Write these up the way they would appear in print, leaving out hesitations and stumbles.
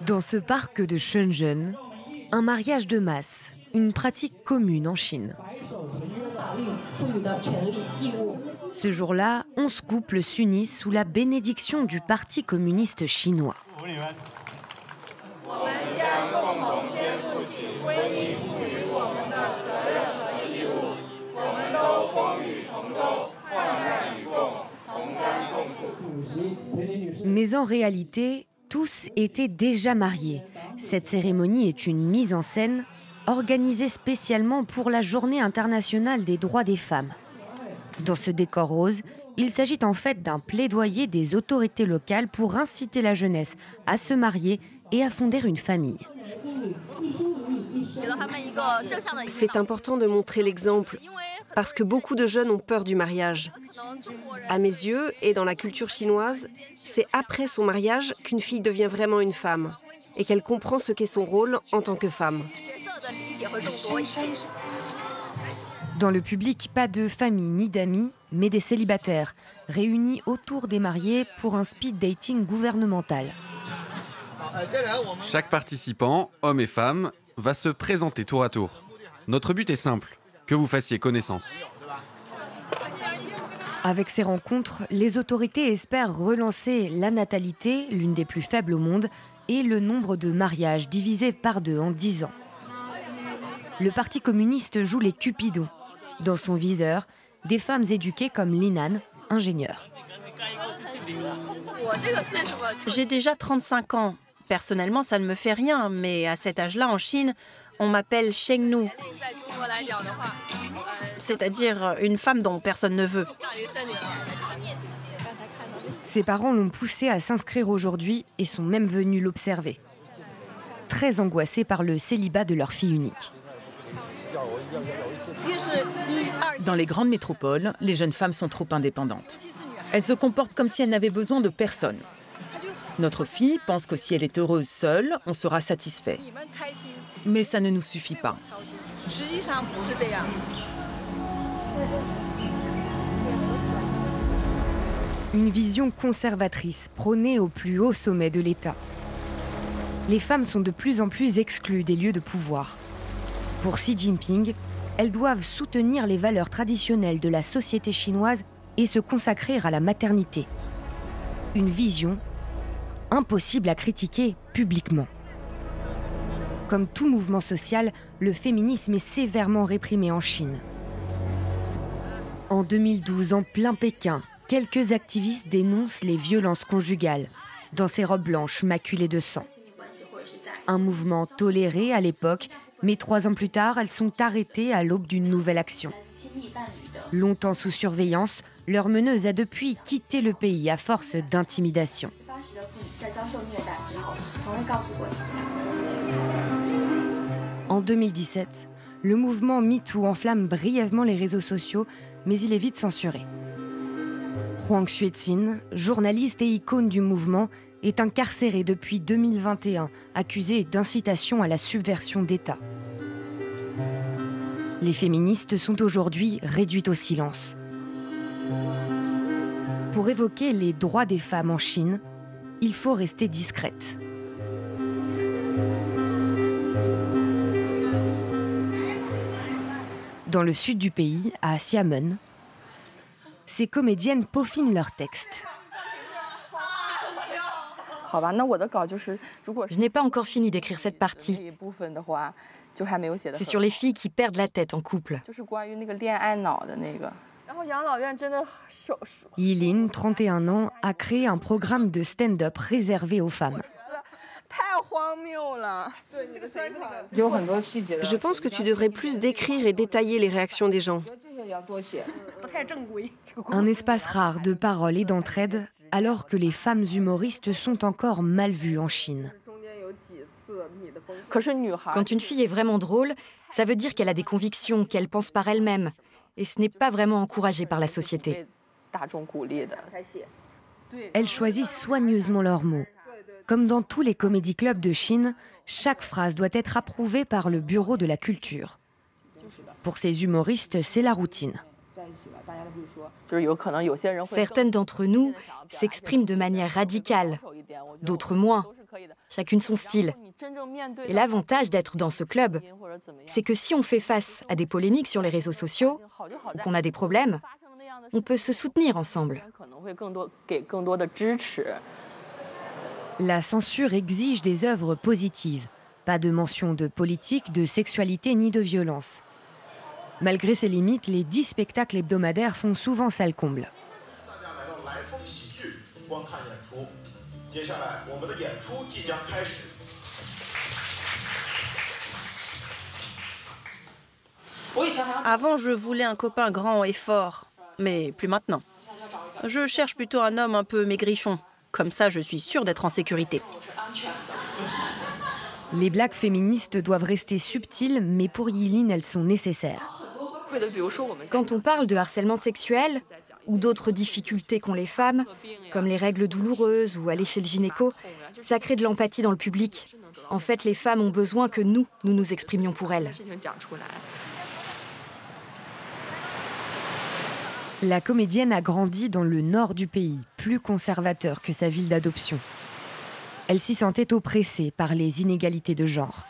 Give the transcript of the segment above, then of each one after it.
Dans ce parc de Shenzhen, un mariage de masse, une pratique commune en Chine. Ce jour-là, 11 couples s'unissent sous la bénédiction du Parti communiste chinois. Mais en réalité, tous étaient déjà mariés. Cette cérémonie est une mise en scène organisée spécialement pour la Journée internationale des droits des femmes. Dans ce décor rose, il s'agit en fait d'un plaidoyer des autorités locales pour inciter la jeunesse à se marier et à fonder une famille. C'est important de montrer l'exemple, parce que beaucoup de jeunes ont peur du mariage. À mes yeux, et dans la culture chinoise, c'est après son mariage qu'une fille devient vraiment une femme, et qu'elle comprend ce qu'est son rôle en tant que femme. Dans le public, pas de famille ni d'amis, mais des célibataires, réunis autour des mariés pour un speed dating gouvernemental. Chaque participant, homme et femme, va se présenter tour à tour. Notre but est simple, que vous fassiez connaissance. Avec ces rencontres, les autorités espèrent relancer la natalité, l'une des plus faibles au monde, et le nombre de mariages divisé par 2 en 10 ans. Le Parti communiste joue les cupidons. Dans son viseur, des femmes éduquées comme Linan, ingénieure. J'ai déjà 35 ans. Personnellement, ça ne me fait rien, mais à cet âge-là, en Chine, on m'appelle Shengnu, c'est-à-dire une femme dont personne ne veut. Ses parents l'ont poussée à s'inscrire aujourd'hui et sont même venus l'observer. Très angoissés par le célibat de leur fille unique. Dans les grandes métropoles, les jeunes femmes sont trop indépendantes. Elles se comportent comme si elles n'avaient besoin de personne. Notre fille pense que si elle est heureuse seule, on sera satisfait. Mais ça ne nous suffit pas. Une vision conservatrice prônée au plus haut sommet de l'État. Les femmes sont de plus en plus exclues des lieux de pouvoir. Pour Xi Jinping, elles doivent soutenir les valeurs traditionnelles de la société chinoise et se consacrer à la maternité. Une vision impossible à critiquer publiquement. Comme tout mouvement social, le féminisme est sévèrement réprimé en Chine. En 2012, en plein Pékin, quelques activistes dénoncent les violences conjugales dans ces robes blanches maculées de sang. Un mouvement toléré à l'époque, mais 3 ans plus tard, elles sont arrêtées à l'aube d'une nouvelle action. Longtemps sous surveillance, leur meneuse a depuis quitté le pays à force d'intimidation. En 2017, le mouvement MeToo enflamme brièvement les réseaux sociaux, mais il est vite censuré. Huang Xueqin, journaliste et icône du mouvement, est incarcéré depuis 2021, accusé d'incitation à la subversion d'État. Les féministes sont aujourd'hui réduites au silence. Pour évoquer les droits des femmes en Chine, il faut rester discrète. Dans le sud du pays, à Xiamen, ces comédiennes peaufinent leurs textes. Je n'ai pas encore fini d'écrire cette partie. C'est sur les filles qui perdent la tête en couple. Yilin, 31 ans, a créé un programme de stand-up réservé aux femmes. Je pense que tu devrais plus décrire et détailler les réactions des gens. Un espace rare de parole et d'entraide, alors que les femmes humoristes sont encore mal vues en Chine. Quand une fille est vraiment drôle, ça veut dire qu'elle a des convictions, qu'elle pense par elle-même. Et ce n'est pas vraiment encouragé par la société. Elles choisissent soigneusement leurs mots. Comme dans tous les comédie clubs de Chine, chaque phrase doit être approuvée par le bureau de la culture. Pour ces humoristes, c'est la routine. Certaines d'entre nous s'expriment de manière radicale, d'autres moins. Chacune son style. Et l'avantage d'être dans ce club, c'est que si on fait face à des polémiques sur les réseaux sociaux, ou qu'on a des problèmes, on peut se soutenir ensemble. La censure exige des œuvres positives. Pas de mention de politique, de sexualité ni de violence. Malgré ces limites, les 10 spectacles hebdomadaires font souvent salle comble. Avant, je voulais un copain grand et fort, mais plus maintenant. Je cherche plutôt un homme un peu maigrichon. Comme ça, je suis sûre d'être en sécurité. Les blagues féministes doivent rester subtiles, mais pour Yilin, elles sont nécessaires. Quand on parle de harcèlement sexuel ou d'autres difficultés qu'ont les femmes, comme les règles douloureuses ou aller chez le gynéco, ça crée de l'empathie dans le public. En fait, les femmes ont besoin que nous nous exprimions pour elles. La comédienne a grandi dans le nord du pays, plus conservateur que sa ville d'adoption. Elle s'y sentait oppressée par les inégalités de genre.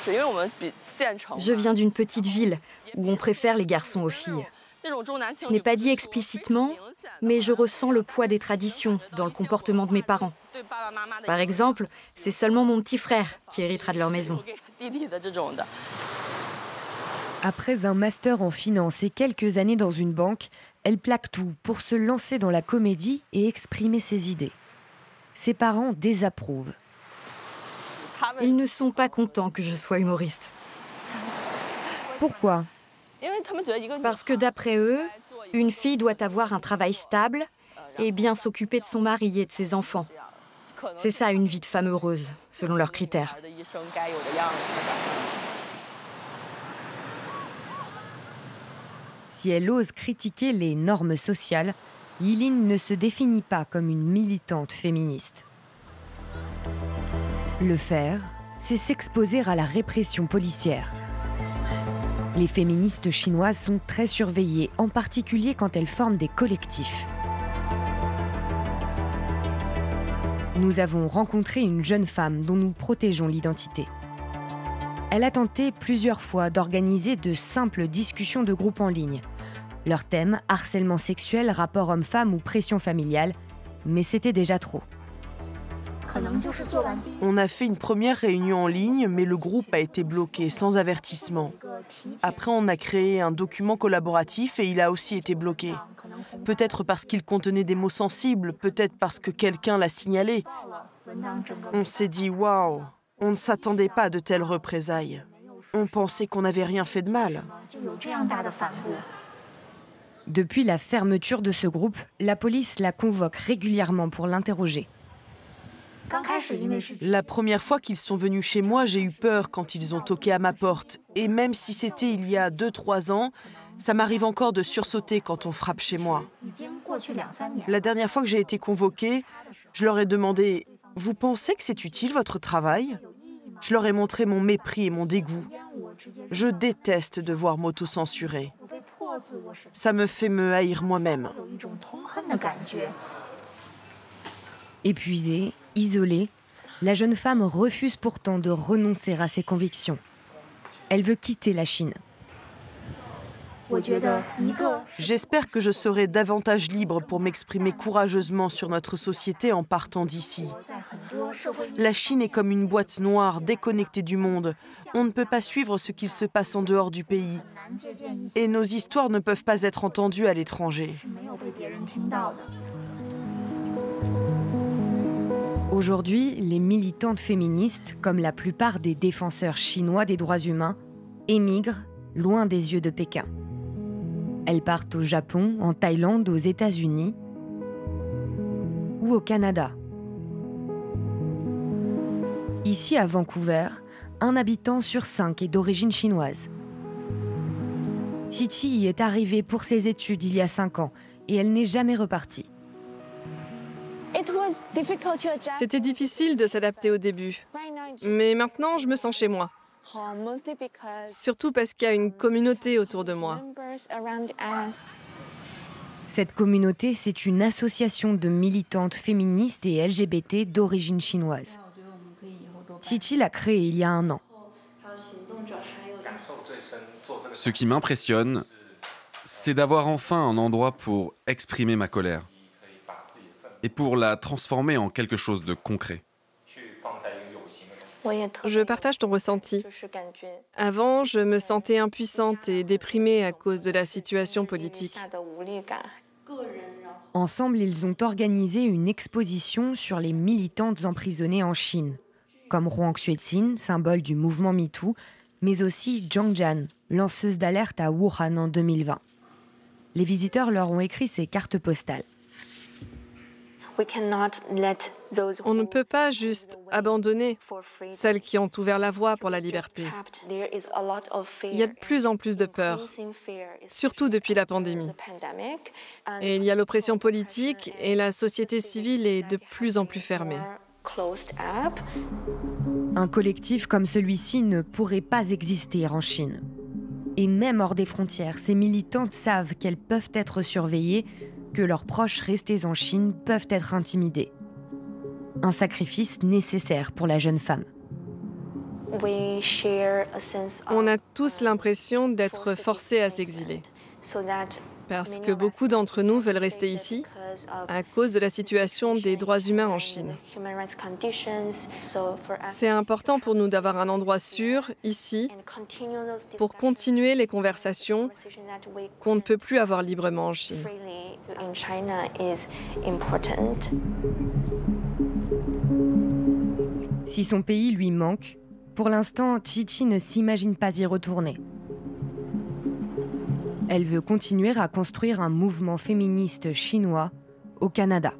Je viens d'une petite ville où on préfère les garçons aux filles. Ce n'est pas dit explicitement, mais je ressens le poids des traditions dans le comportement de mes parents. Par exemple, c'est seulement mon petit frère qui héritera de leur maison. Après un master en finance et quelques années dans une banque, elle plaque tout pour se lancer dans la comédie et exprimer ses idées. Ses parents désapprouvent. Ils ne sont pas contents que je sois humoriste. Pourquoi ? Parce que d'après eux, une fille doit avoir un travail stable et bien s'occuper de son mari et de ses enfants. C'est ça une vie de femme heureuse, selon leurs critères. Si elle ose critiquer les normes sociales, Yilin ne se définit pas comme une militante féministe. Le faire, c'est s'exposer à la répression policière. Les féministes chinoises sont très surveillées, en particulier quand elles forment des collectifs. Nous avons rencontré une jeune femme dont nous protégeons l'identité. Elle a tenté plusieurs fois d'organiser de simples discussions de groupe en ligne. Leur thème, harcèlement sexuel, rapport homme-femme ou pression familiale, mais c'était déjà trop. On a fait une première réunion en ligne, mais le groupe a été bloqué sans avertissement. Après, on a créé un document collaboratif et il a aussi été bloqué. Peut-être parce qu'il contenait des mots sensibles, peut-être parce que quelqu'un l'a signalé. On s'est dit « waouh !» On ne s'attendait pas à de telles représailles. On pensait qu'on n'avait rien fait de mal. Depuis la fermeture de ce groupe, la police la convoque régulièrement pour l'interroger. La première fois qu'ils sont venus chez moi, j'ai eu peur quand ils ont toqué à ma porte. Et même si c'était il y a 2-3 ans, ça m'arrive encore de sursauter quand on frappe chez moi. La dernière fois que j'ai été convoquée, je leur ai demandé « Vous pensez que c'est utile votre travail ?» Je leur ai montré mon mépris et mon dégoût. Je déteste devoir m'auto-censurer. Ça me fait me haïr moi-même. Épuisée, isolée, la jeune femme refuse pourtant de renoncer à ses convictions. Elle veut quitter la Chine. J'espère que je serai davantage libre pour m'exprimer courageusement sur notre société en partant d'ici. La Chine est comme une boîte noire déconnectée du monde. On ne peut pas suivre ce qu'il se passe en dehors du pays. Et nos histoires ne peuvent pas être entendues à l'étranger. Aujourd'hui, les militantes féministes, comme la plupart des défenseurs chinois des droits humains, émigrent loin des yeux de Pékin. Elles partent au Japon, en Thaïlande, aux États-Unis ou au Canada. Ici, à Vancouver, 1 habitant sur 5 est d'origine chinoise. Titi y est arrivée pour ses études il y a 5 ans et elle n'est jamais repartie. C'était difficile de s'adapter au début, mais maintenant je me sens chez moi. Surtout parce qu'il y a une communauté autour de moi. Cette communauté, c'est une association de militantes féministes et LGBT d'origine chinoise. Titi l'a créée il y a 1 an. Ce qui m'impressionne, c'est d'avoir enfin un endroit pour exprimer ma colère et pour la transformer en quelque chose de concret. Je partage ton ressenti. Avant, je me sentais impuissante et déprimée à cause de la situation politique. Ensemble, ils ont organisé une exposition sur les militantes emprisonnées en Chine, comme Huang Xueqin, symbole du mouvement MeToo, mais aussi Zhang Jian, lanceuse d'alerte à Wuhan en 2020. Les visiteurs leur ont écrit ces cartes postales. On ne peut pas juste abandonner celles qui ont ouvert la voie pour la liberté. Il y a de plus en plus de peur, surtout depuis la pandémie. Et il y a l'oppression politique et la société civile est de plus en plus fermée. Un collectif comme celui-ci ne pourrait pas exister en Chine. Et même hors des frontières, ces militantes savent qu'elles peuvent être surveillées, que leurs proches restés en Chine peuvent être intimidés. Un sacrifice nécessaire pour la jeune femme. On a tous l'impression d'être forcés à s'exiler. Parce que beaucoup d'entre nous veulent rester ici à cause de la situation des droits humains en Chine. C'est important pour nous d'avoir un endroit sûr, ici, pour continuer les conversations qu'on ne peut plus avoir librement en Chine. Si son pays lui manque, pour l'instant, Titi ne s'imagine pas y retourner. Elle veut continuer à construire un mouvement féministe chinois au Canada.